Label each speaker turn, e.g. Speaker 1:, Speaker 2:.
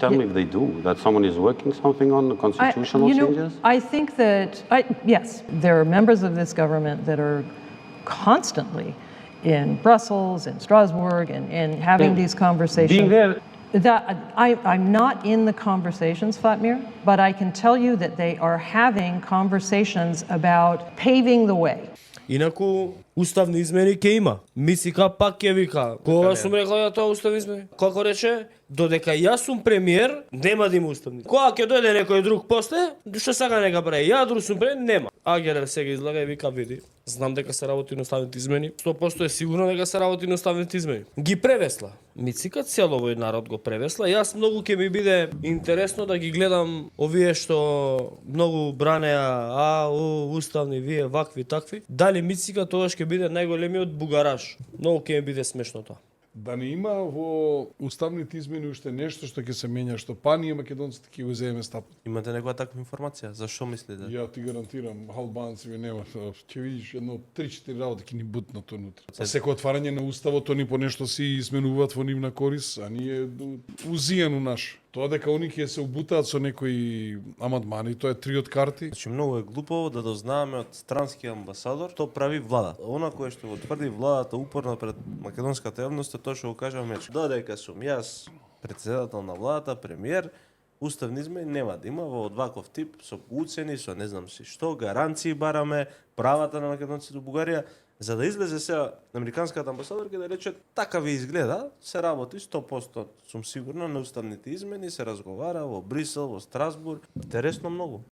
Speaker 1: Tell me if they do, that someone is working something on the constitutional changes?
Speaker 2: I think that, yes, there are members of this government that are constantly in Brussels, in Strasbourg, and having these conversations.
Speaker 1: Being there,
Speaker 2: I'm not in the conversations, Fatmir, but I can tell you that they are having conversations about paving the way.
Speaker 3: Инаку, уставни измени ќе има. Мицика пак ќе вика. Кога сум рекла ја тоа уставни измени? Како рече? Додека јас сум премиер, нема да има уставни. Кога ќе дојде некој друг после, што сака нека прави? Ја друг сум премиер, нема. Агелер сега излага и вика, види, знам дека се работи на уставните измени, 100% е сигурно дека се работи на уставните измени. Ги превесла. Мицика цело овој народ го превесла. Јас многу ќе ми биде интересно да ги гледам овие што многу бранеа, уставни, вие вакви такви. Дали Мицика тогаш ќе биде најголемиот бугараш? Многу ќе ми биде смешно тоа.
Speaker 4: Да не има во уставните измени уште нешто што ќе се менја, што па ние македонците ќе го земеме стапот.
Speaker 5: Имате некоја таква информација? Зашо мислите?
Speaker 4: Ја ти гарантирам, албанци ви нема. Ќе видиш едно 3-4 работи ќе ни бутнат онутре. А секој отварање на уставот, они по нешто си изменуваат во нивна корис, а ние узијано наш. Тоа дека они ќе се убутаат со некои амандмани, тоа е 3 од карти.
Speaker 5: Значи многу е глупо да дознаваме од странски амбасадор што прави влада. Она кое што го тврди владата упорно пред македонската јавност е тоа што го кажа Мечко. Додека сум јас претседател на владата, премиер, уставни измени нема да има во ваков тип со уцени, со не знам си што, гаранции бараме, правата на македонците во Бугарија. За да излезе сега американската амбасадорка да рече така ви изгледа, се работи 100%, сум сигурна на уставните измени, се разговара во Брисел, во Страсбург. Интересно многу.